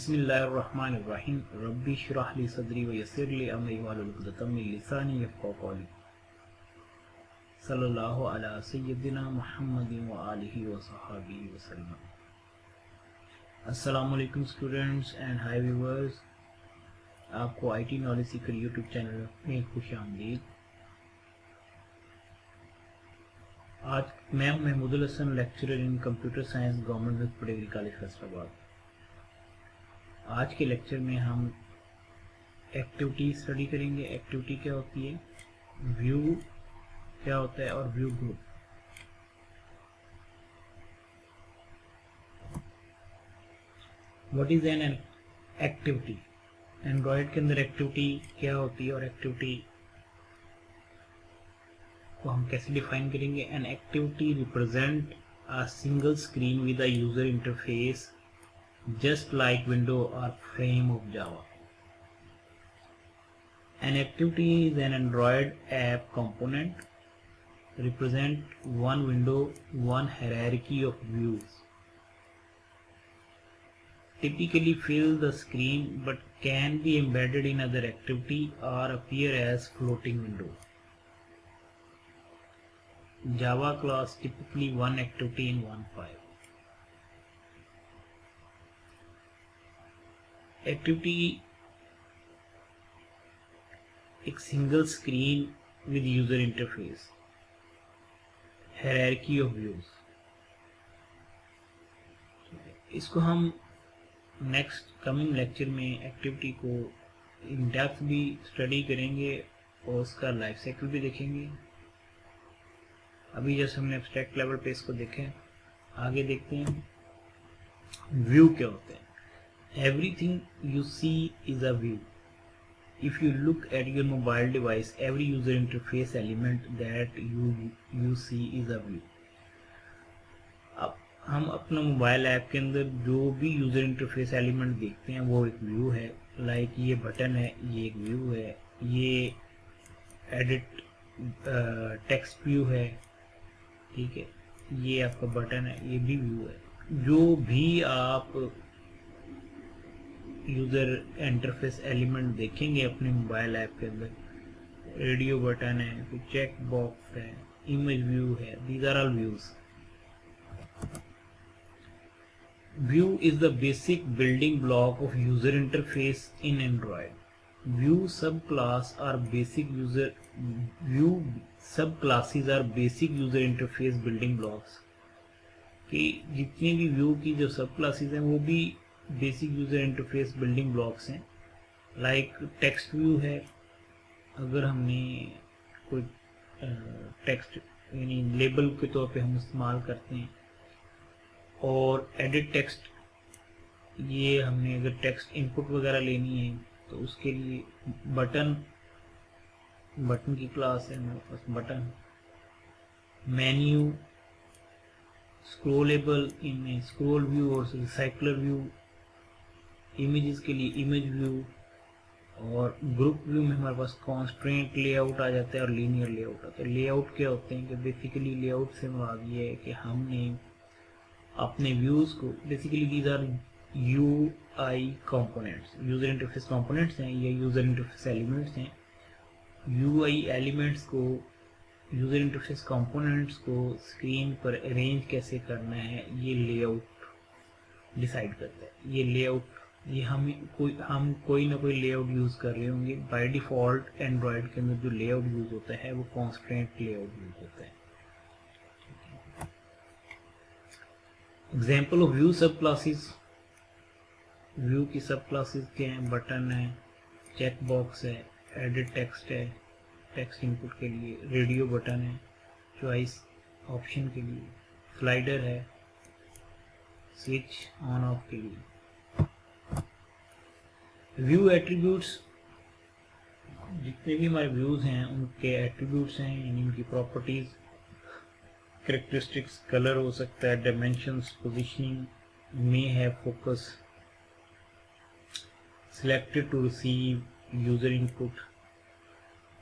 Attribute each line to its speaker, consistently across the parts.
Speaker 1: बिस्मिल्लाहिर्रहमानिर्रहीम रब्बी इश्रह ली सदरी व यस्सिर ली अमरी वाहलुल उक़दतम मिन लिसानी यफ़क़हू क़ौली सल्लल्लाहु अला सय्यिदिना मुहम्मदिन व आलिहि व सहाबिहि वसल्लम। अस्सलामु अलैकुम स्टूडेंट्स एंड हाय व्यूअर्स, आपको IT knowledge seeker YouTube channel में खुशामदीद। आज मैं Mahmudul Hasan, lecturer in computer science, government विद पटेल कॉलेज फैसलाबाद। आज के लेक्चर में हम एक्टिविटी स्टडी करेंगे। एक्टिविटी क्या होती है, व्यू क्या होता है और view group. What is an activity? Android के अंदर एक्टिविटी क्या होती है और एक्टिविटी को हम कैसे डिफाइन करेंगे। An activity represent a single screen with a user interface just like window or frame of Java. An activity is an Android app component, represent one window, one hierarchy of views. Typically fill the screen but can be embedded in other activity or appear as floating window. Java class typically one activity in one file. Activity एक single screen with user interface, hierarchy of views. इसको हम next coming lecture में activity को in depth भी study करेंगे और उसका life cycle भी देखेंगे। अभी जैसे हमने एब्स्ट्रैक्ट लेवल पे इसको देखें, आगे देखते हैं व्यू क्या होते हैं। Everything you see is a view. If you look at your mobile device, every user interface element that you see is a view. अब हम अपना मोबाइल ऐप के अंदर जो भी यूजर इंटरफेस एलिमेंट देखते हैं वो एक व्यू है। लाइक ये बटन है, ये एक व्यू है। ये एडिट टेक्स्ट व्यू है, ठीक है। ये आपका बटन है, ये भी व्यू है। जो भी आप यूजर इंटरफेस एलिमेंट देखेंगे अपने मोबाइल ऐप के अंदर, रेडियो बटन है, फिर चेक बॉक्स है, इमेज व्यू है, these are all views. View is the basic building block of user interface in Android. View sub class are basic user view sub classes are basic user interface building blocks. कि जितनी भी view की जो सब classes हैं वो भी basic user interface building blocks हैं। लाइक टेक्स्ट व्यू है, अगर हमने कोई टेक्स्ट यानी लेबल के तौर पे हम इस्तेमाल करते हैं। और एडिट टेक्स्ट, ये हमने अगर टेक्स्ट इनपुट वगैरह लेनी है तो उसके लिए बटन की क्लास है हमारे पास, button. Menu, scrollable image, scroll view और रिसाइकलर व्यू। इमेजेस के लिए इमेज व्यू। और ग्रुप व्यू में हमारे पास कॉन्स्ट्रेंट लेआउट आ जाता है और लीनियर लेआउट आता है। लेआउट क्या होते हैं कि बेसिकली लेआउट से मुराद ये है कि हमने अपने व्यूज को, basically these are UI components, user interface components हैं, ये यूजर इंटरफेस एलिमेंट्स हैं। यूआई एलिमेंट्स को, यूजर इंटरफेस कंपोनेंट्स को स्क्रीन पर अरेंज कैसे करना है ये लेआउट डिसाइड करता है। ये लेआउट, ये हम कोई ना कोई लेआउट यूज कर रहे होंगे। बाय डिफॉल्ट एंड्रॉयड के अंदर जो लेआउट यूज होता है वो कॉन्स्ट्रेंट लेआउट यूज होता है। Example of view sub classes. View की सब क्लासेस क्या हैं? बटन है, चेक बॉक्स है, एडिट टेक्स्ट है, टेक्स्ट इनपुट के लिए, रेडियो बटन है, चॉइस ऑप्शन के लिए, स्लाइडर है, स्विच ऑन ऑफ के लिए। व्यू एट्रीब्यूट्स, जितने भी हमारे व्यूज हैं उनके एट्रीब्यूट्स हैं, यानी उनकी प्रॉपर्टीज, कैरेक्टरिस्टिक्स। कलर हो सकता है, dimensions, positioning, may have focus, selected to receive user input,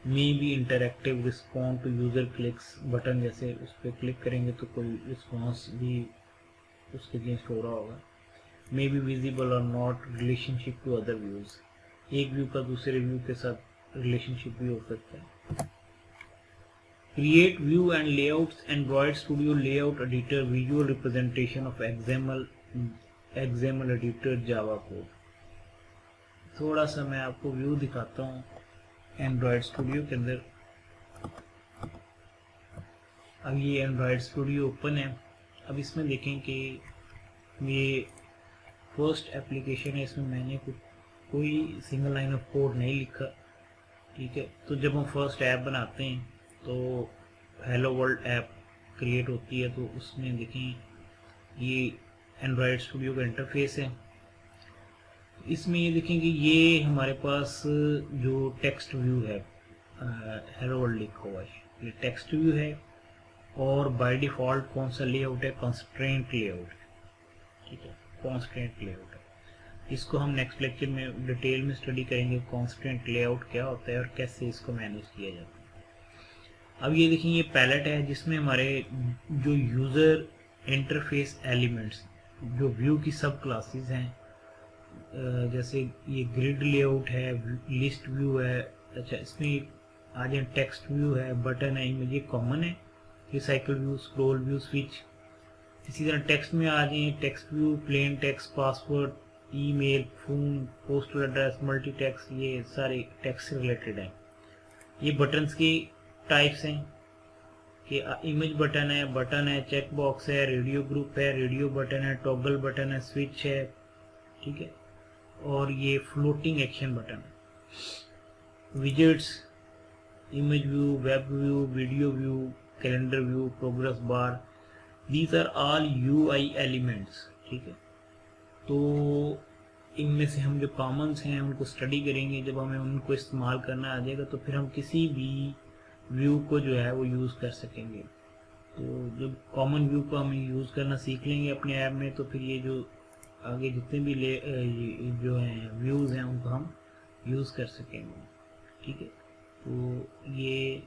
Speaker 1: may be interactive, respond to user clicks. Button जैसे उस पर क्लिक करेंगे तो कोई रिस्पॉन्स भी उसके अगेंस्ट हो रहा होगा। मे बी विजिबल और not relationship to other views, एक व्यू का दूसरे व्यू के साथ रिलेशनशिप भी हो सकता है। Create view and layouts, Android studio layout editor, visual representation of XML editor, Java code. थोड़ा सा मैं आपको व्यू दिखाता हूँ एंड्रॉइड स्टूडियो के अंदर। अब ये एंड्रॉइड स्टूडियो ओपन है। अब इसमें देखें कि ये फर्स्ट एप्लीकेशन है, इसमें मैंने कोई सिंगल लाइन ऑफ कोड नहीं लिखा, ठीक है। तो जब हम फर्स्ट ऐप बनाते हैं तो हेलो वर्ल्ड ऐप क्रिएट होती है, तो उसमें देखें ये एंड्रॉयड स्टूडियो का इंटरफेस है। इसमें ये देखें कि ये हमारे पास जो टेक्स्ट व्यू है, हेलो वर्ल्ड लिखा हुआ है, ये टेक्स्ट व्यू है। और बाय डिफ़ॉल्ट कौन सा लेआउट है, कंस्ट्रेंट लेआउट, ठीक है, कंस्ट्रेंट लेआउट है। इसको हम नेक्स्ट लेक्चर में डिटेल में स्टडी करेंगे, कंस्ट्रेंट लेआउट क्या होता है और कैसे इसको मैनेज किया जाता है। अब ये देखिए ये पैलेट है जिसमें हमारे जो यूज़र इंटरफेस एलिमेंट्स, जो व्यू की सब क्लासेस हैं, जैसे ये ग्रिड लेआउट है, लिस्ट व्यू है, अच्छा इसमें आज टेक्स्ट व्यू है, बटन है, इमेज, ये कॉमन है। Recycle view, scroll view, switch. इसी तरह टेक्स्ट में आ जाए text view, plain text, password, email, phone, postal address, multi text, ये सारे टेक्स्ट से रिलेटेड हैं। ये बटन्स की टाइप्स हैं कि इमेज बटन है, चेक बॉक्स है, रेडियो ग्रुप है, रेडियो बटन है, टॉगल बटन है, स्विच है, ठीक है। और ये फ्लोटिंग एक्शन बटन है। Widgets, image view, web view, video view, calendar view, progress bar, these are all UI elements, ठीक है। तो इनमें से हम जो कॉमन्स हैं उनको स्टडी करेंगे। जब हमें उनको इस्तेमाल करना आ जाएगा तो फिर हम किसी भी व्यू को जो है वो यूज़ कर सकेंगे। तो जब कॉमन व्यू को हम यूज़ करना सीख लेंगे अपने ऐप में, तो फिर ये जो आगे जितने भी जो हैं व्यूज़ हैं उनको हम यूज़ कर सकेंगे, ठीक है। तो ये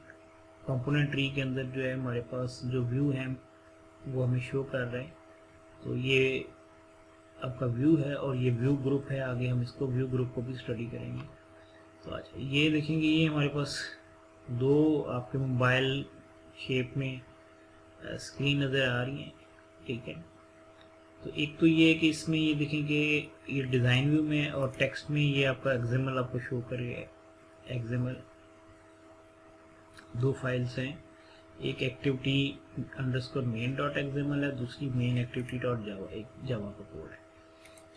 Speaker 1: कंपोनेंट ट्री के अंदर जो है हमारे पास जो व्यू है वो हमें शो कर रहा है। तो ये आपका व्यू है और ये व्यू ग्रुप है, आगे हम इसको व्यू ग्रुप को भी स्टडी करेंगे। तो अच्छा ये देखेंगे ये हमारे पास दो आपके मोबाइल शेप में स्क्रीन नज़र आ रही हैं, ठीक है। तो एक तो ये है कि इसमें ये देखेंगे ये डिज़ाइन व्यू में और टेक्स्ट में ये आपका एक्सएमएल आपको शो करेगा। एक्सएमएल दो फाइल्स हैं, एक activity_main.xml है, दूसरी main activity.java, एक जावा का कोड है,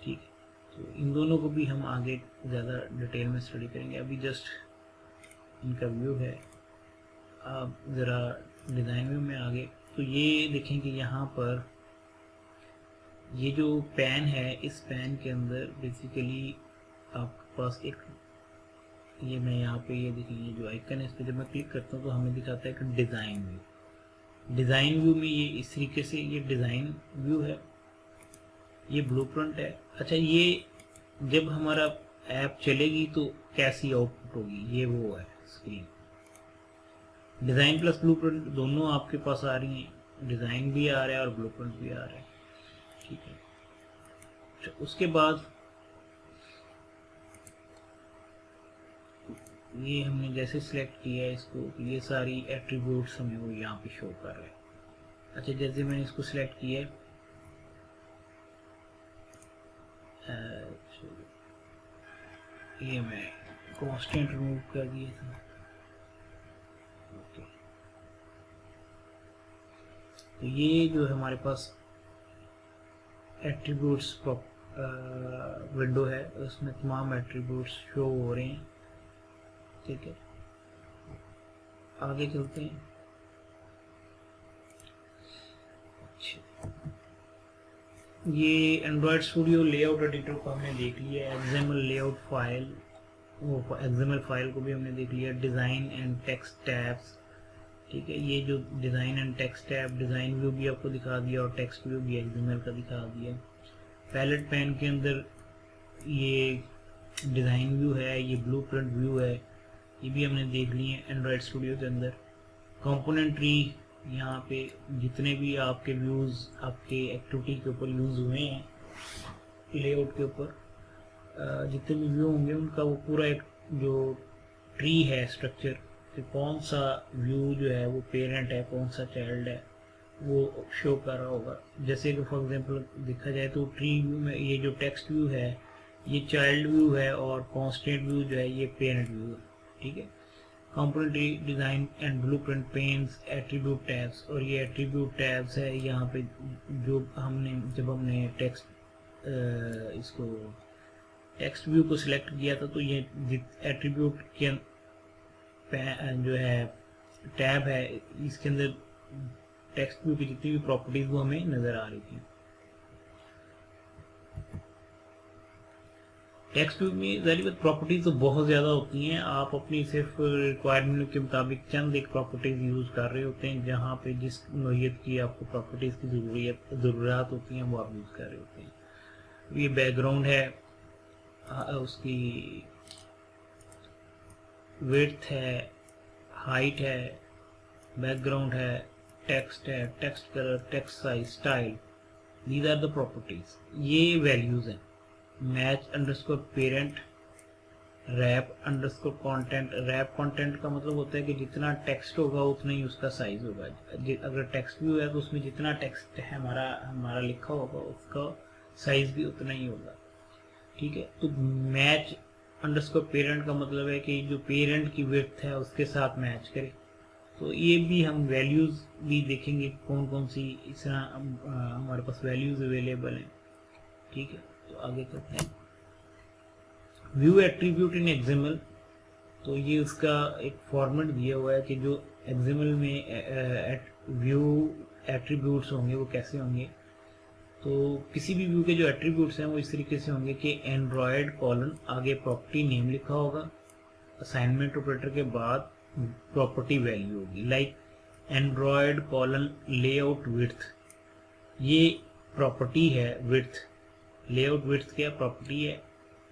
Speaker 1: ठीक है। तो इन दोनों को भी हम आगे ज़्यादा डिटेल में स्टडी करेंगे। अभी जस्ट इनका व्यू है। आप ज़रा डिज़ाइन व्यू में आगे तो ये देखें कि यहाँ पर ये जो पैन है, इस पैन के अंदर बेसिकली आपके पास एक ये मैं यहाँ पे ये देखिए ये जो आइकन है इस पर जब मैं क्लिक करता हूँ तो हमें दिखाता है कि डिज़ाइन व्यू। डिज़ाइन व्यू में ये इस तरीके से ये डिज़ाइन व्यू है, ये ब्लूप्रिंट है। अच्छा ये जब हमारा ऐप चलेगी तो कैसी आउटपुट होगी, ये वो है स्क्रीन। डिज़ाइन प्लस ब्लूप्रिंट दोनों आपके पास आ रही हैं, डिज़ाइन भी आ रहा है और ब्लूप्रिंट भी आ रहा है, ठीक है। अच्छा उसके बाद ये हमने जैसे सिलेक्ट किया है इसको, ये सारी एट्रीब्यूट्स हमें वो यहाँ पे शो कर रहे हैं। अच्छा जैसे मैंने इसको सिलेक्ट किया है, ये मैं कांस्टेंट रिमूव कर दिया था, ओके। तो ये जो है हमारे पास एट्रीब्यूट्स विंडो है, उसमें तमाम एट्रीब्यूट्स शो हो रहे हैं, ठीक है। आगे चलते हैं। अच्छा ये एंड्रॉयड स्टूडियो लेआउट एडिटर को हमने देख लिया, एक्सएमएल लेआउट फाइल, वो एक्सएमएल फाइल को भी हमने देख लिया, डिज़ाइन एंड टेक्स्ट टैब्स, ठीक है। ये जो design and text tab, design view भी आपको दिखा दिया और टेक्स्ट व्यू भी एक्सएमएल का दिखा दिया। पैलेट पैन के अंदर ये डिज़ाइन व्यू है, ये ब्लूप्रिंट व्यू है, ये भी हमने देख लिए हैं एंड्रॉयड स्टूडियो के अंदर। कंपोनेंट ट्री, यहाँ पे जितने भी आपके व्यूज़ आपके एक्टिविटी के ऊपर यूज़ हुए हैं लेआउट के ऊपर जितने भी व्यू होंगे उनका वो पूरा एक जो ट्री है स्ट्रक्चर, कि कौन सा व्यू जो है वो पेरेंट है, कौन सा चाइल्ड है, वो शो कर रहा होगा। जैसे कि फॉर एग्जांपल देखा जाए तो ट्री व्यू में ये जो टेक्स्ट व्यू है ये चाइल्ड व्यू है और कॉन्स्टेंट व्यू जो है ये पेरेंट व्यू है। ठीक है, component design and blueprint panes, attribute tabs, और ये एट्रीब्यूट टैब्स है यहाँ पे जो जब हमने इसको टेक्स्ट व्यू को सिलेक्ट किया था तो ये एट्रीब्यूट के जो है टैब है इसके अंदर टेक्स्ट व्यू की जितनी भी प्रॉपर्टीज वो हमें नजर आ रही थी। टेक्स्ट व्यू में जाहिर प्रॉपर्टीज तो बहुत ज़्यादा होती हैं, आप अपनी सिर्फ रिक्वायरमेंट के मुताबिक चंद एक प्रॉपर्टीज यूज़ कर रहे होते हैं, जहाँ पे जिस नोयत की आपको प्रॉपर्टीज की ज़रूरत होती हैं वो आप यूज़ कर रहे होते हैं। ये बैकग्राउंड है, उसकी विड्थ है, हाइट है, बैकग्राउंड है, टेक्स्ट है, text colour, text size, style, these are the properties. ये वैल्यूज हैं। Match underscore parent, wrap underscore content. Wrap content का मतलब होता है कि जितना टेक्स्ट होगा उतना ही उसका साइज होगा। अगर टेक्स्ट व्यू है तो उसमें जितना टेक्स्ट है हमारा लिखा होगा उसका साइज भी उतना ही होगा। ठीक है, तो मैच अंडरस्कोर पेरेंट का मतलब है कि जो पेरेंट की विड्थ है उसके साथ मैच करे। तो ये भी हम वैल्यूज भी देखेंगे कौन कौन सी इस तरह हमारे पास वैल्यूज अवेलेबल हैं। ठीक है, तो आगे करते हैं। व्यू एट्रीब्यूट इन एक्सएमएल, तो ये उसका एक फॉर्मेट दिया हुआ है कि जो एक्सएमएल में व्यू एट्रीब्यूट्स होंगे वो कैसे होंगे। तो किसी भी व्यू के जो एट्रीब्यूट्स हैं वो इस तरीके से होंगे कि एंड्रॉयड कॉलन आगे प्रॉपर्टी नेम लिखा होगा, असाइनमेंट ऑपरेटर के बाद प्रॉपर्टी वैल्यू होगी, like Android colon layout width, ये प्रॉपर्टी है विड्थ, लेआउट विड्थ क्या प्रॉपर्टी है,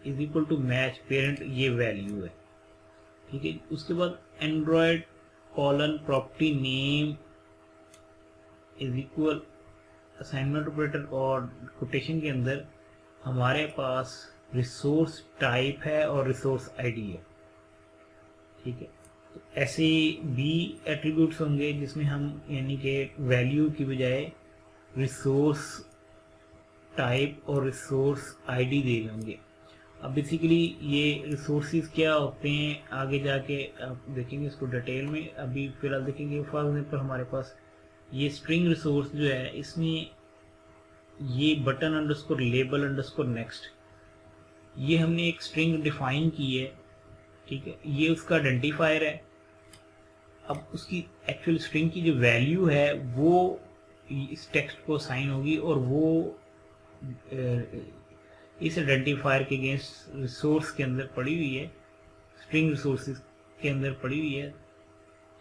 Speaker 1: is equal to match parent, ये वैल्यू है। ठीक है, उसके बाद Android colon property name is equal assignment operator और कोटेशन के अंदर हमारे पास रिसोर्स टाइप है और रिसोर्स आईडी है। ठीक है, तो ऐसे भी एट्रीब्यूट्स होंगे जिसमें हम यानी कि वैल्यू की बजाय रिसोर्स टाइप और रिसोर्स आईडी दे रहे होंगे। अब बेसिकली ये रिसोर्सेज क्या होते हैं आगे जाके आप देखेंगे इसको डिटेल में, अभी फिलहाल देखेंगे। फॉर एग्जाम्पल हमारे पास ये स्ट्रिंग रिसोर्स जो है इसमें ये button underscore label underscore next, ये हमने एक स्ट्रिंग डिफाइन की है। ठीक है, ये उसका आइडेंटिफायर है। अब उसकी एक्चुअल स्ट्रिंग की जो वैल्यू है वो इस टेक्स्ट को असाइन होगी और वो इस आइडेंटिफायर के अगेंस्ट रिसोर्स के अंदर पड़ी हुई है, स्ट्रिंग रिसोर्सेज के अंदर पड़ी हुई है।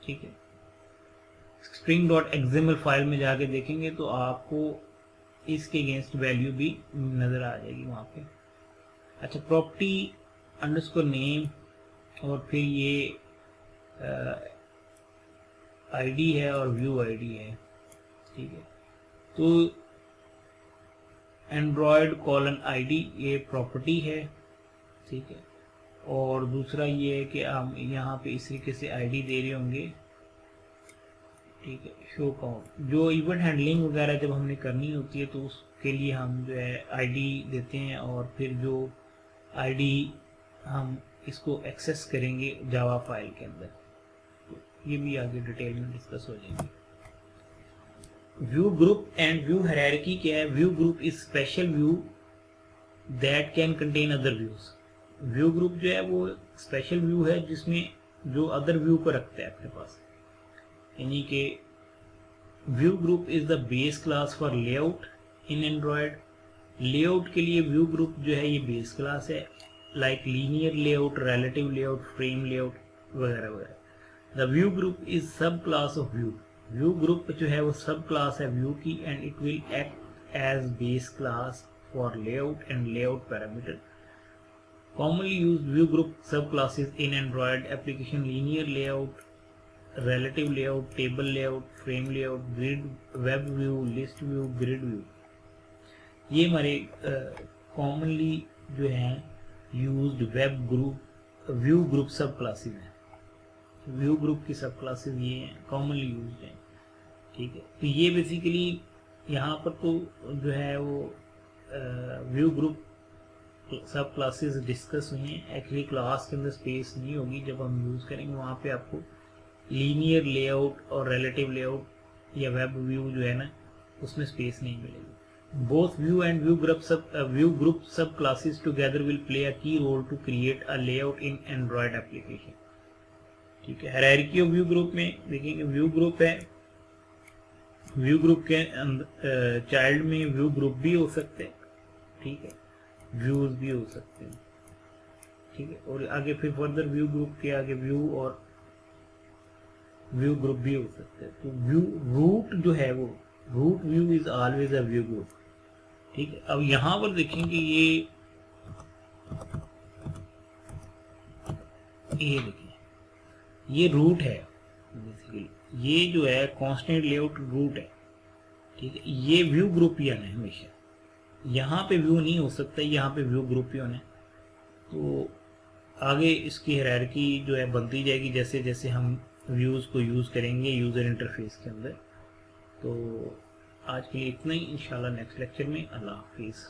Speaker 1: ठीक है, string.xml फाइल में जाके देखेंगे तो आपको इसके अगेंस्ट वैल्यू भी नजर आ जाएगी वहां पे। अच्छा, प्रॉपर्टी अंडरस्कोर नेम और फिर ये आईडी है और व्यू आईडी है। ठीक है, तो एंड्रॉयड कॉलन आईडी ये प्रॉपर्टी है। ठीक है, और दूसरा ये है कि हम यहाँ पे इस तरीके से आईडी दे रहे होंगे। ठीक है, शो काउंट, जो इवेंट हैंडलिंग वगैरह जब हमने करनी होती है तो उसके लिए हम जो है आईडी देते हैं और फिर जो आईडी हम इसको एक्सेस करेंगे जावा फाइल के अंदर, तो ये भी आगे डिटेल में डिस्कस हो जाएंगे। View group and view hierarchy क्या है? View group is special view that can contain other views. View group जो है वो स्पेशल व्यू है जिसमें जो अदर व्यू को रखता है अपने पास, यानी कि view group is the base class for layout in Android. Layout के लिए व्यू ग्रुप जो है ये बेस क्लास है, like linear layout, relative layout, frame layout वगैरह वगैरह। The view group is sub class of view. View group जो है वो सब क्लास है व्यू की, and it will act as base class for layout and layout parameter. Commonly used view group subclasses in Android application: linear layout, relative layout, table layout, frame layout, grid, web view, list view, grid view। ये हमारे commonly जो है used web group view group sub classes हैं। View group की सब classes ये हैं, commonly used हैं। ठीक है, तो ये बेसिकली यहाँ पर तो जो है वो view group sub classes discuss हुई हैं। एक्चुअली क्लास के अंदर स्पेस नहीं होगी, जब हम यूज़ करेंगे वहाँ पे आपको लीनियर लेआउट और रिलेटिव लेआउट या वेब व्यू जो है ना उसमें स्पेस नहीं मिलेगी। Both view and view group sub classes together will play a key role to create a layout in Android application. ठीक है, हायरार्की ऑफ व्यू ग्रुप में देखेंगे व्यू ग्रुप है, व्यू ग्रुप के चाइल्ड में व्यू ग्रुप भी हो सकते हैं। ठीक है, व्यूज भी हो सकते हैं। ठीक है, और आगे फिर फर्दर व्यू ग्रुप के आगे व्यू और व्यू ग्रुप भी हो सकते हैं। तो व्यू रूट जो है वो root view is always a view group. ठीक है, अब यहां पर देखेंगे ये देखिए ये रूट है बेसिकली, ये जो है कांस्टेंट लेआउट रूट है। ठीक है, ये व्यू ग्रुप ही आना है हमेशा, यहाँ पे व्यू नहीं हो सकता, यहाँ पे व्यू ग्रुप ही होना है। तो आगे इसकी हायरार्की जो है बनती जाएगी जैसे जैसे हम व्यूज़ को यूज़ करेंगे यूज़र इंटरफेस के अंदर। तो आज के लिए इतना ही, इंशाल्लाह नेक्स्ट लेक्चर में। अल्लाह हाफिज़।